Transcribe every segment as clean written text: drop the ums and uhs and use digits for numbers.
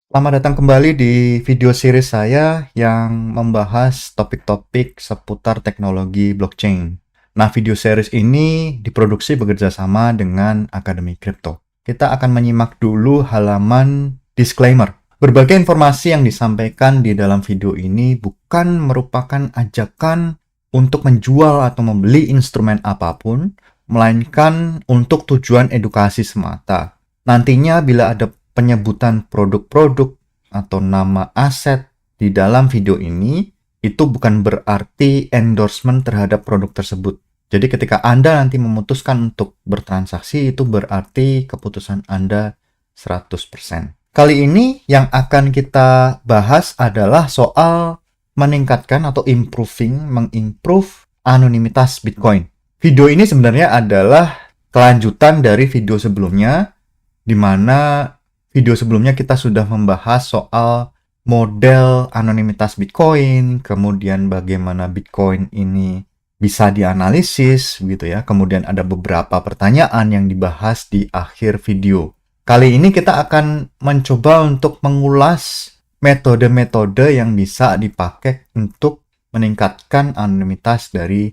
Selamat datang kembali di video series saya yang membahas topik-topik seputar teknologi blockchain. Nah, video series ini diproduksi bekerja sama dengan Akademi Kripto. Kita akan menyimak dulu halaman disclaimer. Berbagai informasi yang disampaikan di dalam video ini bukan merupakan ajakan untuk menjual atau membeli instrumen apapun, melainkan untuk tujuan edukasi semata. Nantinya bila ada penyebutan produk-produk atau nama aset di dalam video ini, itu bukan berarti endorsement terhadap produk tersebut. Jadi ketika Anda nanti memutuskan untuk bertransaksi, itu berarti keputusan Anda 100%. Kali ini yang akan kita bahas adalah soal meningkatkan atau mengimprove anonimitas Bitcoin. Video ini sebenarnya adalah kelanjutan dari video sebelumnya, di mana video sebelumnya kita sudah membahas soal model anonimitas Bitcoin, kemudian bagaimana Bitcoin ini bisa dianalisis gitu ya. Kemudian ada beberapa pertanyaan yang dibahas di akhir video. Kali ini kita akan mencoba untuk mengulas metode-metode yang bisa dipakai untuk meningkatkan anonimitas dari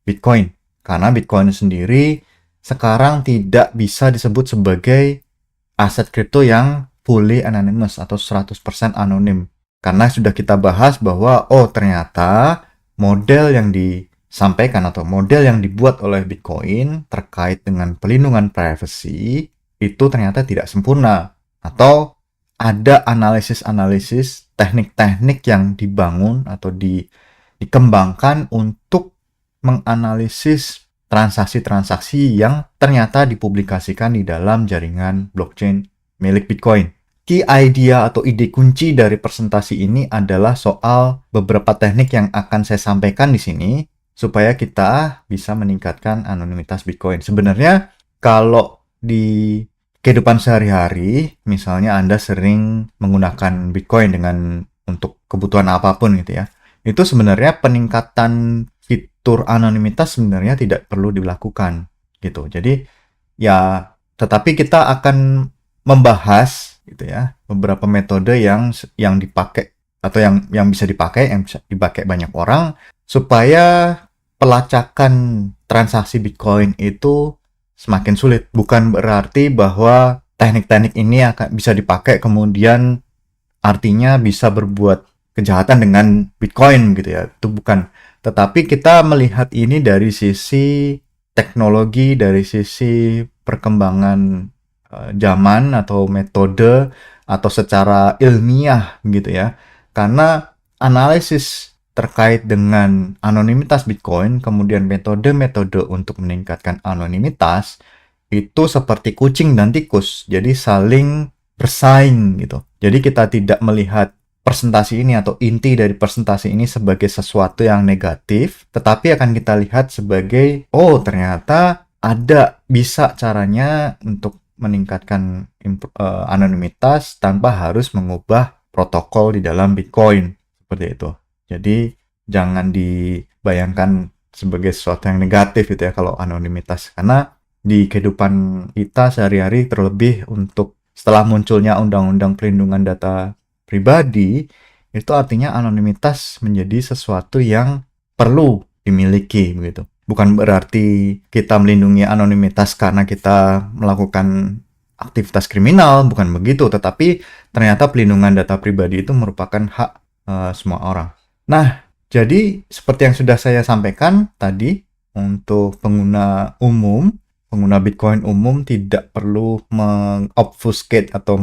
Bitcoin. Karena Bitcoin sendiri sekarang tidak bisa disebut sebagai aset kripto yang fully anonymous atau 100% anonim. Karena sudah kita bahas bahwa ternyata model yang disampaikan atau model yang dibuat oleh Bitcoin terkait dengan pelindungan privacy itu ternyata tidak sempurna, atau ada analisis-analisis teknik-teknik yang dibangun atau dikembangkan untuk menganalisis transaksi-transaksi yang ternyata dipublikasikan di dalam jaringan blockchain milik Bitcoin. Key idea atau ide kunci dari presentasi ini adalah soal beberapa teknik yang akan saya sampaikan di sini supaya kita bisa meningkatkan anonimitas Bitcoin. Sebenarnya kalau di kehidupan sehari-hari, misalnya Anda sering menggunakan Bitcoin untuk kebutuhan apapun gitu ya, itu sebenarnya peningkatan fitur anonimitas sebenarnya tidak perlu dilakukan gitu. Jadi ya, tetapi kita akan membahas gitu ya beberapa metode yang dipakai atau yang bisa dipakai, yang bisa dipakai banyak orang supaya pelacakan transaksi Bitcoin itu semakin sulit. Bukan berarti bahwa teknik-teknik ini akan bisa dipakai kemudian artinya bisa berbuat kejahatan dengan Bitcoin gitu ya. Itu bukan. Tetapi kita melihat ini dari sisi teknologi, dari sisi perkembangan zaman atau metode atau secara ilmiah gitu ya. Karena analisis terkait dengan anonimitas Bitcoin, kemudian metode-metode untuk meningkatkan anonimitas itu seperti kucing dan tikus. Jadi saling bersaing gitu. Jadi kita tidak melihat presentasi ini atau inti dari presentasi ini sebagai sesuatu yang negatif, tetapi akan kita lihat sebagai ternyata bisa caranya untuk meningkatkan anonimitas tanpa harus mengubah protokol di dalam Bitcoin seperti itu. Jadi jangan dibayangkan sebagai sesuatu yang negatif gitu ya kalau anonimitas, karena di kehidupan kita sehari-hari, terlebih untuk setelah munculnya undang-undang pelindungan data pribadi, itu artinya anonimitas menjadi sesuatu yang perlu dimiliki begitu. Bukan berarti kita melindungi anonimitas karena kita melakukan aktivitas kriminal, bukan begitu, tetapi ternyata pelindungan data pribadi itu merupakan hak semua orang. Nah, jadi seperti yang sudah saya sampaikan tadi, untuk pengguna Bitcoin umum tidak perlu mengobfuscate atau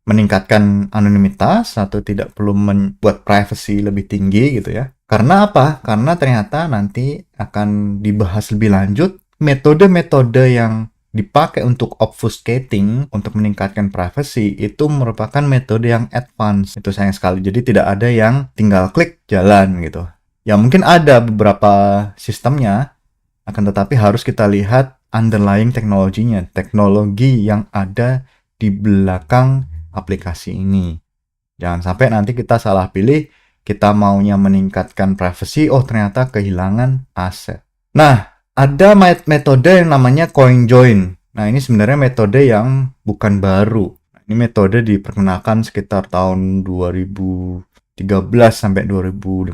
meningkatkan anonimitas atau tidak perlu membuat privacy lebih tinggi gitu ya. Karena apa? Karena ternyata nanti akan dibahas lebih lanjut metode-metode yang dipakai untuk obfuscating, untuk meningkatkan privacy, itu merupakan metode yang advance. Itu sayang sekali. Jadi tidak ada yang tinggal klik jalan gitu. Ya mungkin ada beberapa sistemnya, akan tetapi harus kita lihat underlying teknologinya, teknologi yang ada di belakang aplikasi ini. Jangan sampai nanti kita salah pilih, kita maunya meningkatkan privacy, ternyata kehilangan aset. Nah, ada metode yang namanya CoinJoin. Nah, ini sebenarnya metode yang bukan baru. Ini Ini metode diperkenalkan sekitar tahun 2013 sampai 2015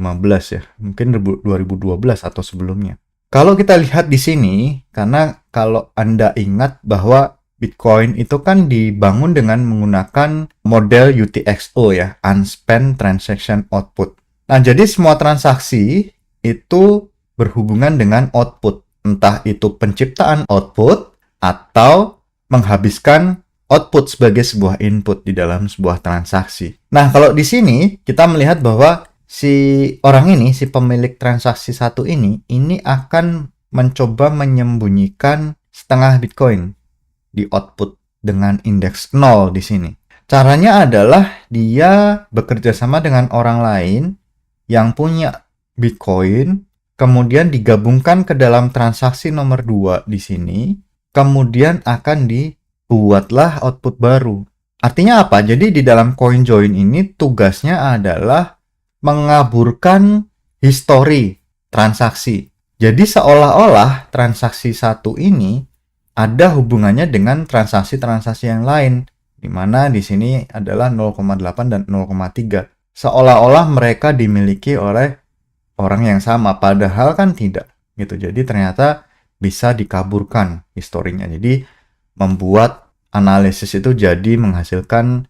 ya. Mungkin 2012 atau sebelumnya. Kalau kita lihat di sini, karena kalau Anda ingat bahwa Bitcoin itu kan dibangun dengan menggunakan model UTXO ya, Unspent Transaction Output. Nah, jadi semua transaksi itu berhubungan dengan output. Entah itu penciptaan output atau menghabiskan output sebagai sebuah input di dalam sebuah transaksi. Nah, kalau di sini kita melihat bahwa si orang ini, si pemilik transaksi satu ini akan mencoba menyembunyikan setengah Bitcoin di output dengan indeks 0 di sini. Caranya adalah dia bekerja sama dengan orang lain yang punya Bitcoin, kemudian digabungkan ke dalam transaksi nomor 2 di sini, kemudian akan dibuatlah output baru. Artinya apa? Jadi di dalam CoinJoin ini tugasnya adalah mengaburkan histori transaksi. Jadi seolah-olah transaksi satu ini ada hubungannya dengan transaksi-transaksi yang lain, di mana di sini adalah 0,8 dan 0,3. Seolah-olah mereka dimiliki oleh orang yang sama, padahal kan tidak. Gitu. Jadi ternyata bisa dikaburkan historinya. Jadi membuat analisis itu jadi menghasilkan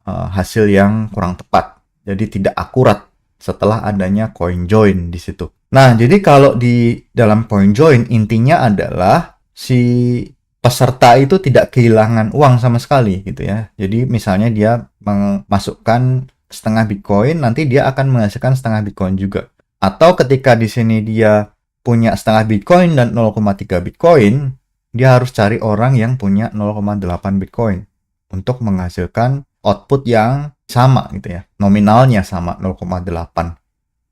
hasil yang kurang tepat. Jadi tidak akurat setelah adanya CoinJoin di situ. Nah, jadi kalau di dalam CoinJoin intinya adalah si peserta itu tidak kehilangan uang sama sekali gitu ya. Jadi misalnya dia memasukkan setengah Bitcoin, nanti dia akan menghasilkan setengah Bitcoin juga. Atau ketika di sini dia punya setengah Bitcoin dan 0,3 Bitcoin, dia harus cari orang yang punya 0,8 Bitcoin untuk menghasilkan output yang sama gitu ya. Nominalnya sama 0,8.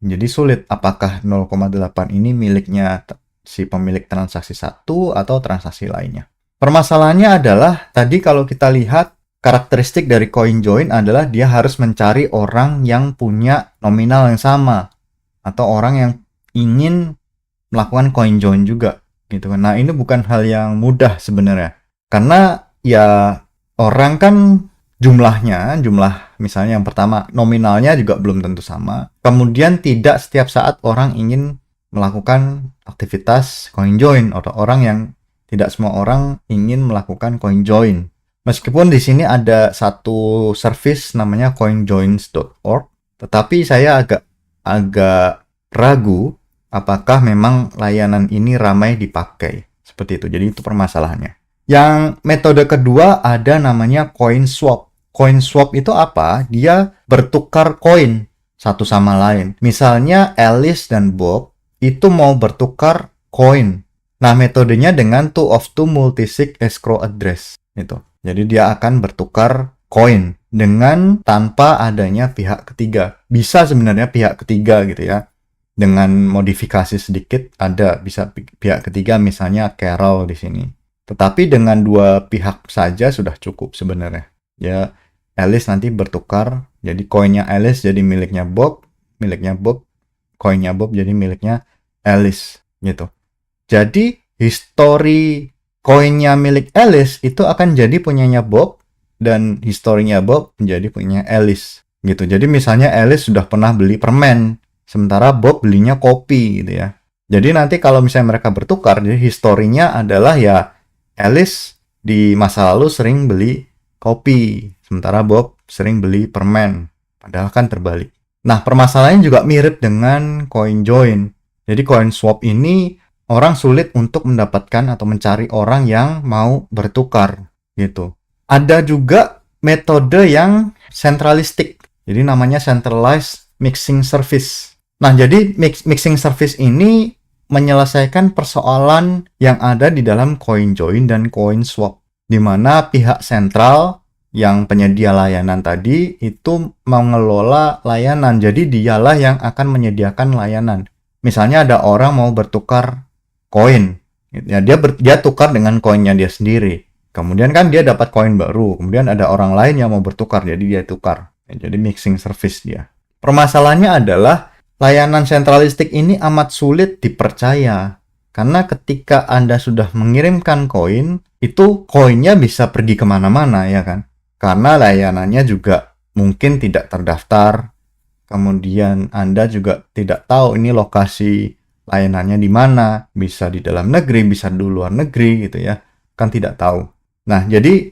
Jadi sulit apakah 0,8 ini miliknya si pemilik transaksi satu atau transaksi lainnya. Permasalahannya adalah tadi kalau kita lihat karakteristik dari CoinJoin adalah dia harus mencari orang yang punya nominal yang sama atau orang yang ingin melakukan CoinJoin juga gitu kan. Nah, ini bukan hal yang mudah sebenarnya. Karena ya orang kan jumlah misalnya yang pertama nominalnya juga belum tentu sama. Kemudian tidak setiap saat orang ingin melakukan aktivitas CoinJoin atau tidak semua orang ingin melakukan CoinJoin. Meskipun di sini ada satu service namanya coinjoins.org, tetapi saya agak ragu apakah memang layanan ini ramai dipakai. Seperti itu. Jadi itu permasalahannya. Yang metode kedua ada namanya CoinSwap. CoinSwap itu apa? Dia bertukar koin satu sama lain. Misalnya Alice dan Bob itu mau bertukar koin. Nah, metodenya dengan 2 of 2 multisig escrow address itu. Jadi dia akan bertukar koin dengan tanpa adanya pihak ketiga. Bisa sebenarnya pihak ketiga gitu ya. Dengan modifikasi sedikit bisa pihak ketiga misalnya Carol di sini. Tetapi dengan 2 pihak saja sudah cukup sebenarnya. Ya, Alice nanti bertukar, jadi koinnya Alice jadi miliknya Bob, koinnya Bob jadi miliknya Alice gitu. Jadi histori koinnya milik Alice itu akan jadi punyanya Bob dan historinya Bob menjadi punya Alice gitu. Jadi misalnya Alice sudah pernah beli permen, sementara Bob belinya kopi gitu ya. Jadi nanti kalau misalnya mereka bertukar, jadi historinya adalah ya Alice di masa lalu sering beli kopi, sementara Bob sering beli permen. Padahal kan terbalik. Nah, permasalahannya juga mirip dengan CoinJoin. Jadi CoinSwap ini orang sulit untuk mendapatkan atau mencari orang yang mau bertukar gitu. Ada juga metode yang sentralistik. Jadi namanya centralized mixing service. Nah, jadi mixing service ini menyelesaikan persoalan yang ada di dalam CoinJoin dan CoinSwap, di mana pihak sentral yang penyedia layanan tadi itu mengelola layanan. Jadi dialah yang akan menyediakan layanan. Misalnya ada orang mau bertukar koin, ya dia tukar dengan koinnya dia sendiri. Kemudian kan dia dapat koin baru. Kemudian ada orang lain yang mau bertukar, jadi dia tukar. Jadi mixing service dia. Permasalahannya adalah layanan sentralistik ini amat sulit dipercaya. Karena ketika Anda sudah mengirimkan koin, itu koinnya bisa pergi kemana-mana ya kan. karena layanannya juga mungkin tidak terdaftar. Kemudian Anda juga tidak tahu ini lokasi layanannya di mana, bisa di dalam negeri, bisa di luar negeri gitu ya, kan tidak tahu. Nah, jadi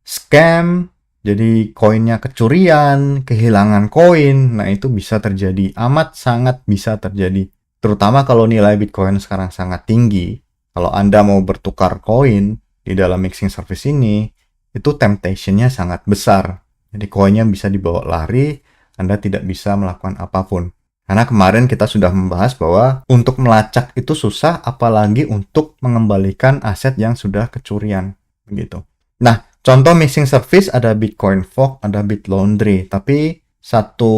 scam, jadi koinnya kecurian, kehilangan koin, nah itu bisa terjadi, amat sangat bisa terjadi. Terutama kalau nilai Bitcoin sekarang sangat tinggi, kalau Anda mau bertukar koin di dalam mixing service ini, itu temptation-nya sangat besar. Jadi koinnya bisa dibawa lari, Anda tidak bisa melakukan apapun. Karena kemarin kita sudah membahas bahwa untuk melacak itu susah, apalagi untuk mengembalikan aset yang sudah kecurian. Begitu. Nah, contoh mixing service ada Bitcoin Fork, ada BitLaundry. Tapi satu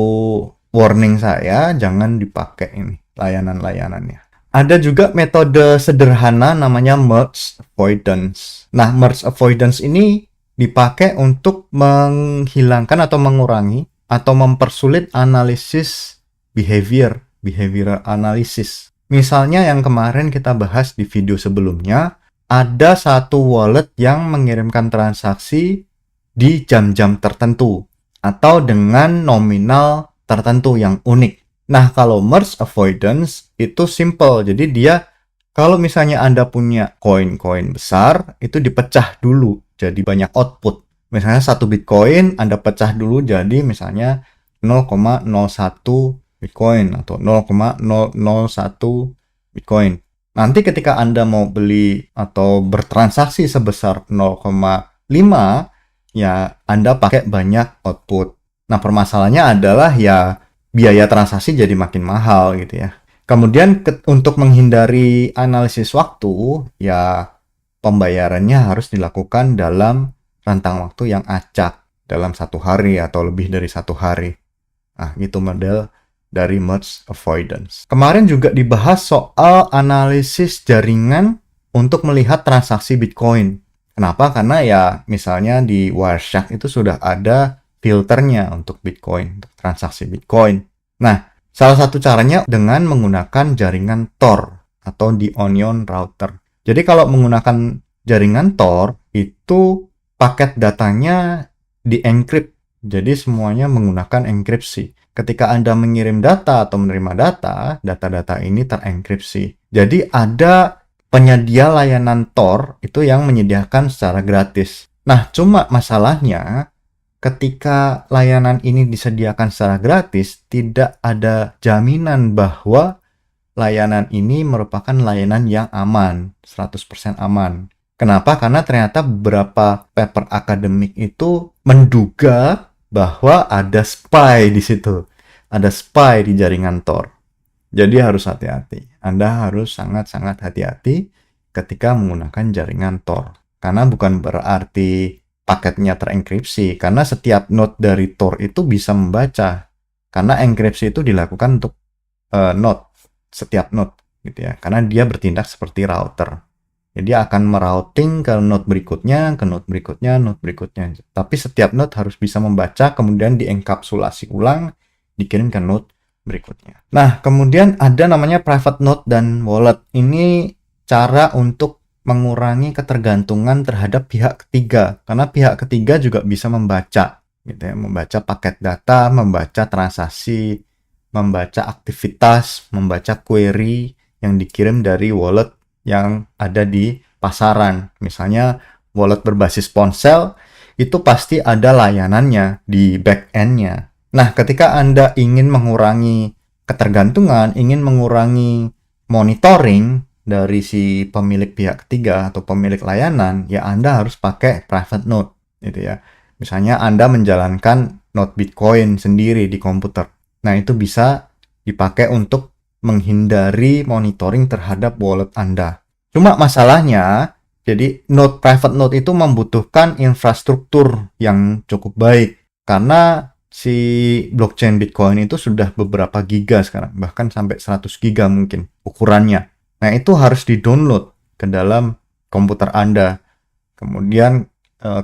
warning saya, jangan dipakai ini layanan-layanannya. Ada juga metode sederhana namanya merge avoidance. Nah, merge avoidance ini dipakai untuk menghilangkan atau mengurangi atau mempersulit analisis behavioral analysis. Misalnya yang kemarin kita bahas di video sebelumnya, ada satu wallet yang mengirimkan transaksi di jam-jam tertentu atau dengan nominal tertentu yang unik. Nah, kalau merge avoidance itu simple. Jadi dia, kalau misalnya Anda punya koin-koin besar, itu dipecah dulu jadi banyak output. Misalnya 1 Bitcoin Anda pecah dulu jadi misalnya 0,01 Bitcoin atau 0,001 Bitcoin. Nanti ketika Anda mau beli atau bertransaksi sebesar 0,5, ya Anda pakai banyak output. Nah, permasalahannya adalah ya biaya transaksi jadi makin mahal gitu ya. Kemudian untuk menghindari analisis waktu, ya pembayarannya harus dilakukan dalam rentang waktu yang acak, dalam 1 hari atau lebih dari 1 hari. Nah, itu model dari merge avoidance. Kemarin juga dibahas soal analisis jaringan untuk melihat transaksi Bitcoin. Kenapa? Karena ya misalnya di Wireshark itu sudah ada filternya untuk Bitcoin, untuk transaksi Bitcoin. Nah, salah satu caranya dengan menggunakan jaringan Tor atau di Onion Router. Jadi kalau menggunakan jaringan Tor, itu paket datanya di-encrypt. Jadi semuanya menggunakan enkripsi. Ketika Anda mengirim data atau menerima data, data-data ini terenkripsi. Jadi ada penyedia layanan Tor itu yang menyediakan secara gratis. Nah, cuma masalahnya ketika layanan ini disediakan secara gratis, tidak ada jaminan bahwa layanan ini merupakan layanan yang aman, 100% aman. Kenapa? Karena ternyata beberapa paper akademik itu menduga bahwa ada spy di situ. Ada spy di jaringan Tor. Jadi harus hati-hati. Anda harus sangat-sangat hati-hati ketika menggunakan jaringan Tor. Karena bukan berarti paketnya terenkripsi. Karena setiap node dari Tor itu bisa membaca. Karena enkripsi itu dilakukan untuk node. Setiap node. Gitu ya. Karena dia bertindak seperti router. Jadi akan merouting ke node berikutnya, ke node berikutnya, node berikutnya. Tapi setiap node harus bisa membaca, kemudian dienkapsulasi ulang, dikirim ke node berikutnya. Nah, kemudian ada namanya private node dan wallet. Ini cara untuk mengurangi ketergantungan terhadap pihak ketiga. Karena pihak ketiga juga bisa membaca, gitu ya, membaca paket data, membaca transaksi, membaca aktivitas, membaca query yang dikirim dari wallet yang ada di pasaran. Misalnya wallet berbasis ponsel, itu pasti ada layanannya di back-end-nya. Nah, ketika Anda ingin mengurangi ketergantungan, ingin mengurangi monitoring dari si pemilik pihak ketiga atau pemilik layanan, ya Anda harus pakai private node, gitu ya. Misalnya Anda menjalankan node Bitcoin sendiri di komputer. Nah, itu bisa dipakai untuk menghindari monitoring terhadap wallet Anda. Cuma masalahnya, jadi private node itu membutuhkan infrastruktur yang cukup baik. Karena si blockchain Bitcoin itu sudah beberapa giga sekarang, bahkan sampai 100 giga mungkin ukurannya. Nah, itu harus di-download ke dalam komputer Anda. Kemudian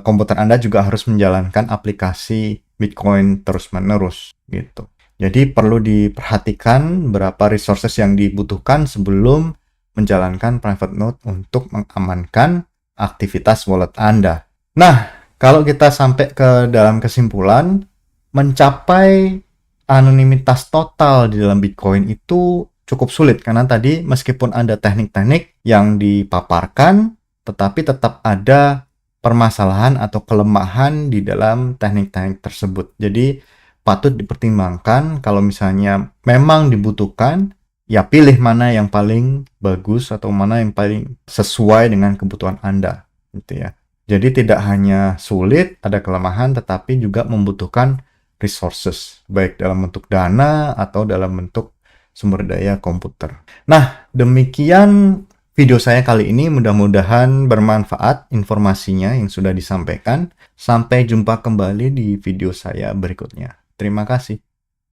komputer Anda juga harus menjalankan aplikasi Bitcoin terus-menerus gitu. Jadi perlu diperhatikan berapa resources yang dibutuhkan sebelum menjalankan private node untuk mengamankan aktivitas wallet Anda. Nah, Kalau kita sampai ke dalam kesimpulan, mencapai anonimitas total di dalam Bitcoin itu cukup sulit karena tadi meskipun ada teknik-teknik yang dipaparkan, tetapi tetap ada permasalahan atau kelemahan di dalam teknik-teknik tersebut. Jadi patut dipertimbangkan kalau misalnya memang dibutuhkan, ya pilih mana yang paling bagus atau mana yang paling sesuai dengan kebutuhan Anda, gitu ya. Jadi tidak hanya sulit, ada kelemahan, tetapi juga membutuhkan resources, baik dalam bentuk dana atau dalam bentuk sumber daya komputer. Nah, demikian video saya kali ini. Mudah-mudahan bermanfaat informasinya yang sudah disampaikan. Sampai jumpa kembali di video saya berikutnya. Terima kasih.